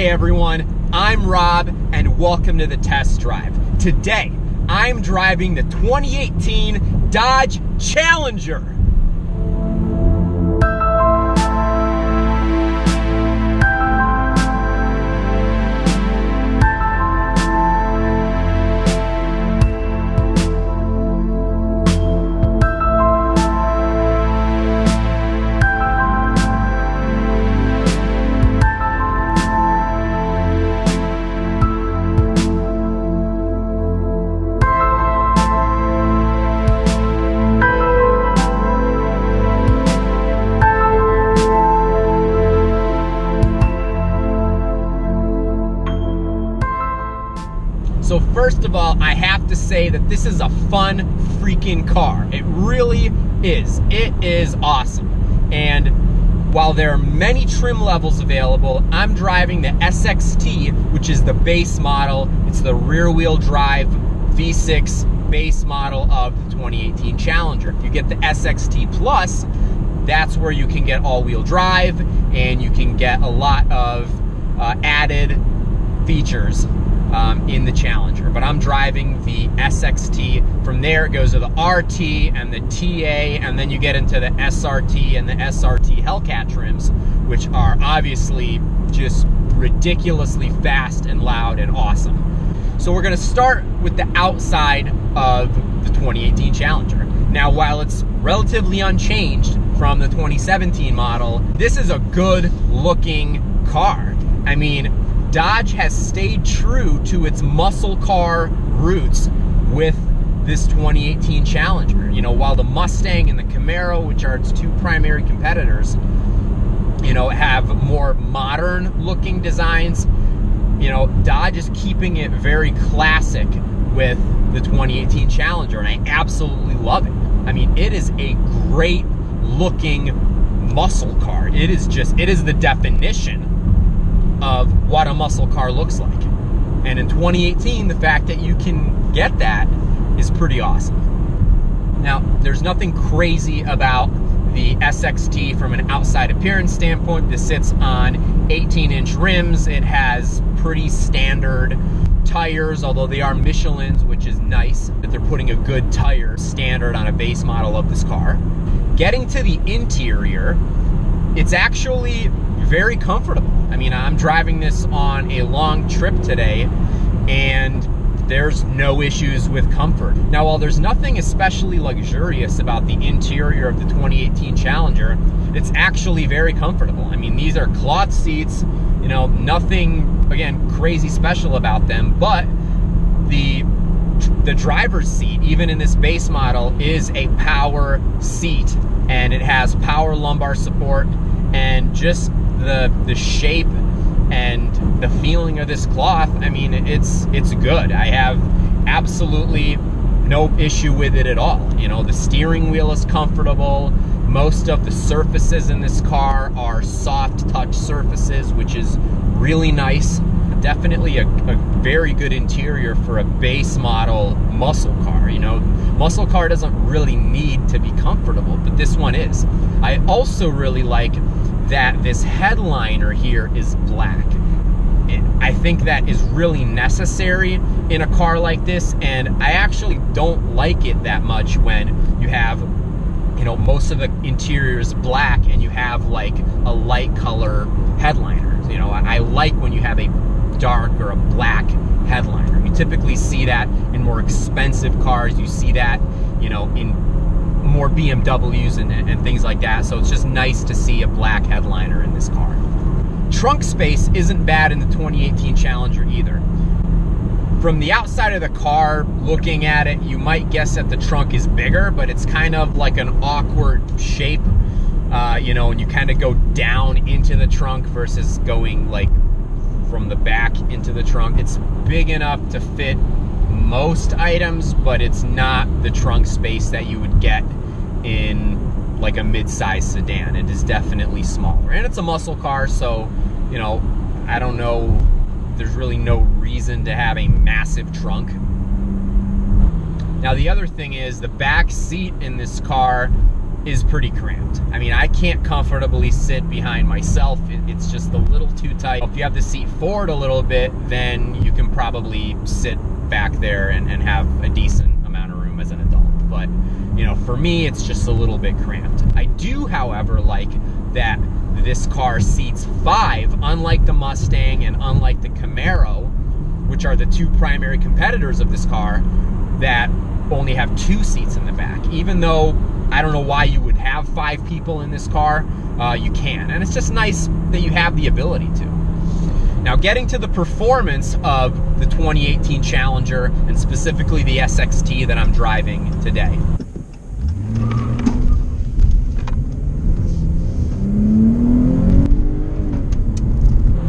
Hey everyone, I'm Rob and welcome to the test drive. Today, I'm driving the 2018 Dodge Challenger. So first of all, I have to say that this is a fun freaking car. It really is. It is awesome. And while there are many trim levels available, I'm driving the SXT, which is the base model. It's the rear wheel drive V6 base model of the 2018 Challenger. If you get the SXT Plus, that's where you can get all-wheel drive and you can get a lot of added features in the Challenger, but I'm driving the SXT. From there it goes to the RT and the TA, and then you get into the SRT and the SRT Hellcat trims, which are obviously just ridiculously fast and loud and awesome. So we're gonna start with the outside of the 2018 Challenger. Now, while it's relatively unchanged from the 2017 model, this is a good looking car. I mean, Dodge has stayed true to its muscle car roots with this 2018 Challenger. You know, while the Mustang and the Camaro, which are its two primary competitors, you know, have more modern looking designs, you know, Dodge is keeping it very classic with the 2018 Challenger, and I absolutely love it. I mean, it is a great looking muscle car. It is the definition of what a muscle car looks like. And in 2018, the fact that you can get that is pretty awesome. Now, there's nothing crazy about the SXT from an outside appearance standpoint. This sits on 18-inch rims. It has pretty standard tires, although they are Michelin's, which is nice that they're putting a good tire standard on a base model of this car. Getting to the interior, it's actually very comfortable. I mean, I'm driving this on a long trip today and there's no issues with comfort. Now, while there's nothing especially luxurious about the interior of the 2018 Challenger, it's actually very comfortable. I mean, these are cloth seats, you know, nothing, again, crazy special about them, but the driver's seat, even in this base model, is a power seat, and it has power lumbar support, and just the shape and the feeling of this cloth, I mean, it's good. I have absolutely no issue with it at all. You know, the steering wheel is comfortable. Most of the surfaces in this car are soft touch surfaces, which is really nice. Definitely a very good interior for a base model muscle car. You know, muscle car doesn't really need to be comfortable, but this one is. I also really like that this headliner here is black. I think that is really necessary in a car like this, and I actually don't like it that much when you have, you know, most of the interior is black and you have like a light color headliner. You know, I like when you have a dark or a black headliner. You typically see that in more expensive cars. You see that, you know, in more BMWs and things like that. So it's just nice to see a black headliner in this car. Trunk space isn't bad in the 2018 Challenger either. From the outside of the car, looking at it, you might guess that the trunk is bigger, but it's kind of like an awkward shape, you know, and you kind of go down into the trunk versus going like from the back into the trunk. It's big enough to fit most items, but it's not the trunk space that you would get in like a mid-size sedan. It is definitely smaller, and it's a muscle car, so, you know, I don't know, there's really no reason to have a massive trunk. Now, the other thing is the back seat in this car is pretty cramped. I mean, I can't comfortably sit behind myself. It's just a little too tight. If you have the seat forward a little bit, then you can probably sit back there and have a decent amount of room as an adult. But, you know, for me, it's just a little bit cramped. I do, however, like that this car seats 5, unlike the Mustang and unlike the Camaro, which are the two primary competitors of this car, that only have 2 seats in the back. Even though I don't know why you would have 5 people in this car, you can. And it's just nice that you have the ability to. Now, getting to the performance of the 2018 Challenger, and specifically the SXT that I'm driving today.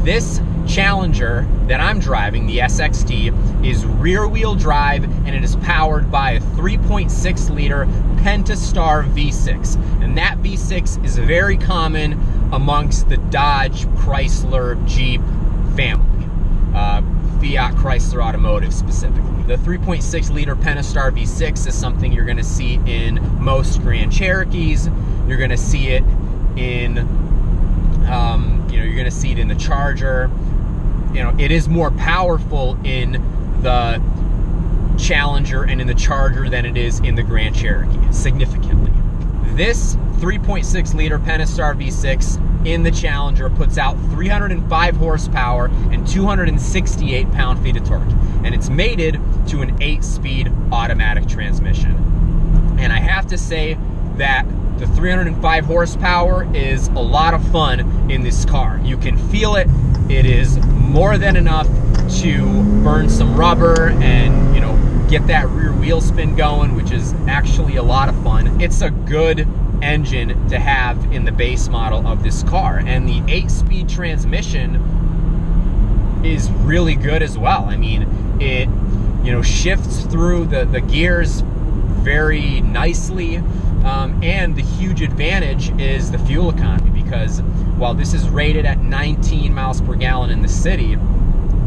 This Challenger that I'm driving, the SXT, is rear-wheel drive, and it is powered by a 3.6-liter Pentastar V6. And that V6 is very common amongst the Dodge, Chrysler, Jeep family. Fiat Chrysler Automotive specifically. The 3.6-liter Pentastar V6 is something you're going to see in most Grand Cherokees. You're going to see it in, you're going to see it in the Charger. You know, it is more powerful in the Challenger and in the Charger than it is in the Grand Cherokee, significantly. This 3.6-liter Pentastar V6 in the Challenger puts out 305 horsepower and 268 pound-feet of torque, and it's mated to an 8-speed automatic transmission. And I have to say that the 305 horsepower is a lot of fun in this car. You can feel it. It is more than enough to burn some rubber and, you know, get that rear wheel spin going, which is actually a lot of fun. It's a good engine to have in the base model of this car, and the 8-speed transmission is really good as well. I mean, it, you know, shifts through the gears very nicely, and the huge advantage is the fuel economy, because while this is rated at 19 miles per gallon in the city,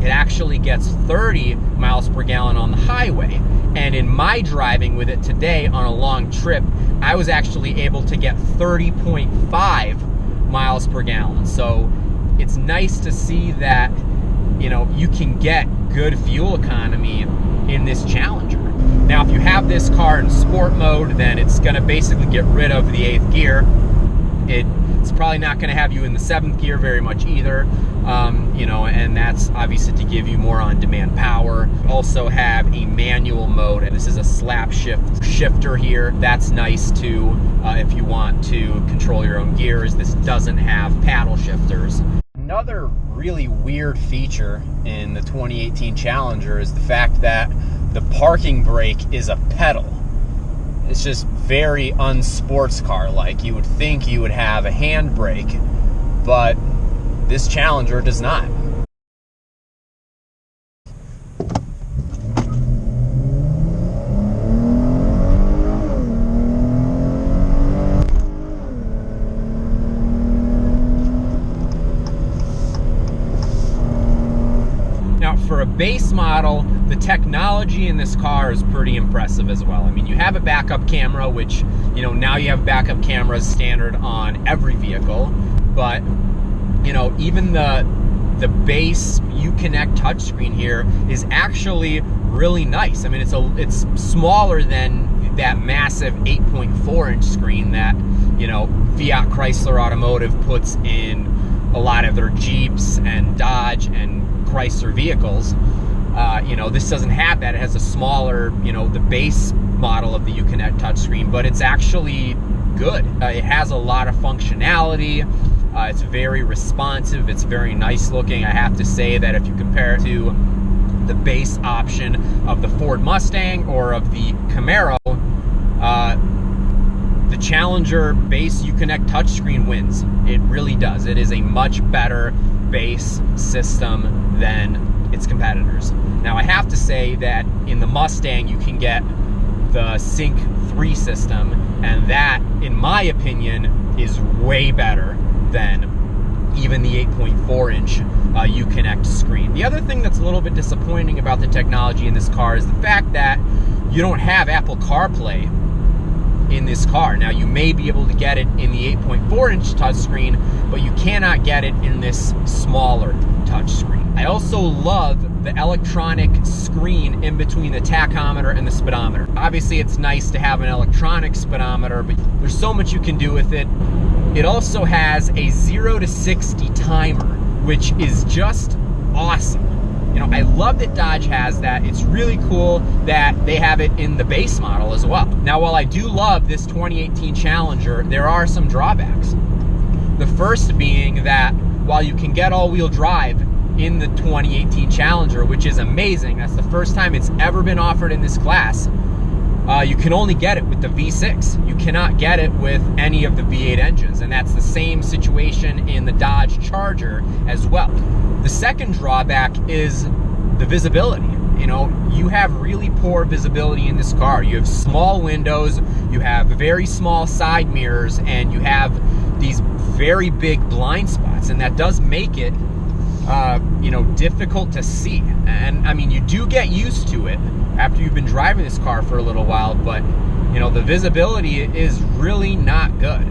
it actually gets 30 miles per gallon on the highway. And in my driving with it today on a long trip, I was actually able to get 30.5 miles per gallon. So it's nice to see that, you know, you can get good fuel economy in this Challenger. Now, if you have this car in sport mode, then it's going to basically get rid of the 8th gear. It's probably not going to have you in the 7th gear very much either, you know, and that's obviously to give you more on-demand power. Also have a manual mode. This is a slap shifter here. That's nice too if you want to control your own gears. This doesn't have paddle shifters. Another really weird feature in the 2018 Challenger is the fact that the parking brake is a pedal. It's just very unsports car-like. You would think you would have a handbrake, but this Challenger does not. Now, for a base model, the technology in this car is pretty impressive as well. I mean, you have a backup camera, which, you know, now you have backup cameras standard on every vehicle, but, you know, even the base Uconnect touchscreen here is actually really nice. I mean, it's smaller than that massive 8.4-inch screen that, you know, Fiat Chrysler Automotive puts in a lot of their Jeeps and Dodge and Chrysler vehicles. You know, this doesn't have that. It has a smaller, you know, the base model of the Uconnect touchscreen, but it's actually good. It has a lot of functionality. It's very responsive. It's very nice looking. I have to say that if you compare it to the base option of the Ford Mustang or of the Camaro, the Challenger base Uconnect touchscreen wins. It really does. It is a much better base system than its competitors. Now, I have to say that in the Mustang you can get the Sync 3 system, and that, in my opinion, is way better than even the 8.4-inch Uconnect screen. The other thing that's a little bit disappointing about the technology in this car is the fact that you don't have Apple CarPlay in this car. Now, you may be able to get it in the 8.4-inch touchscreen, but you cannot get it in this smaller touchscreen. I also love the electronic screen in between the tachometer and the speedometer. Obviously, it's nice to have an electronic speedometer, but there's so much you can do with it. It also has a 0 to 60 timer, which is just awesome. You know, I love that Dodge has that. It's really cool that they have it in the base model as well. Now, while I do love this 2018 Challenger, there are some drawbacks. The first being that while you can get all-wheel drive in the 2018 Challenger, which is amazing, that's the first time it's ever been offered in this class, you can only get it with the V6. You cannot get it with any of the V8 engines, and that's the same situation in the Dodge Charger as well. The second drawback is the visibility. You know, you have really poor visibility in this car. You have small windows, you have very small side mirrors, and you have these very big blind spots, and that does make it you know, difficult to see. And I mean, you do get used to it after you've been driving this car for a little while, but you know, the visibility is really not good.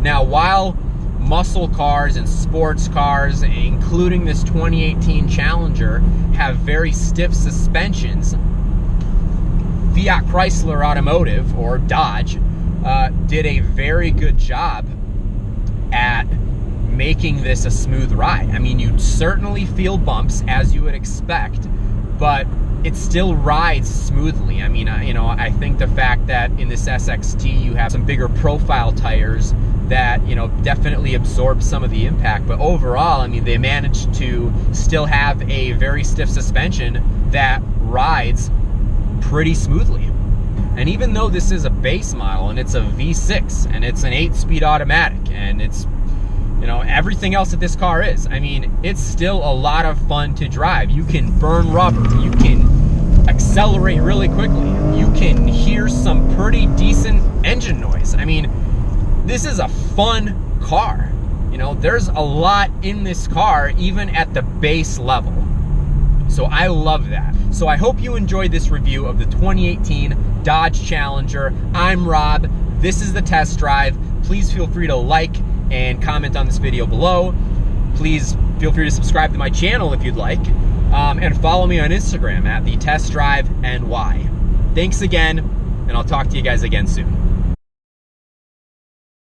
Now, while muscle cars and sports cars, including this 2018 Challenger, have very stiff suspensions, Fiat Chrysler Automotive, or Dodge, did a very good job at making this a smooth ride. I mean, you certainly feel bumps, as you would expect, but it still rides smoothly. I mean, you know, I think the fact that in this SXT you have some bigger profile tires that, you know, definitely absorb some of the impact, but overall, I mean, they managed to still have a very stiff suspension that rides pretty smoothly. And even though this is a base model and it's a V6 and it's an 8-speed automatic and it's, you know, everything else that this car is, I mean, it's still a lot of fun to drive. You can burn rubber, you can accelerate really quickly, you can hear some pretty decent engine noise. I mean, this is a fun car. You know, there's a lot in this car, even at the base level. So I love that. So I hope you enjoyed this review of the 2018 Dodge Challenger. I'm Rob. This is the test drive. Please feel free to like and comment on this video below. Please feel free to subscribe to my channel if you'd like, and follow me on Instagram at the Test Drive NY. Thanks again, and I'll talk to you guys again soon.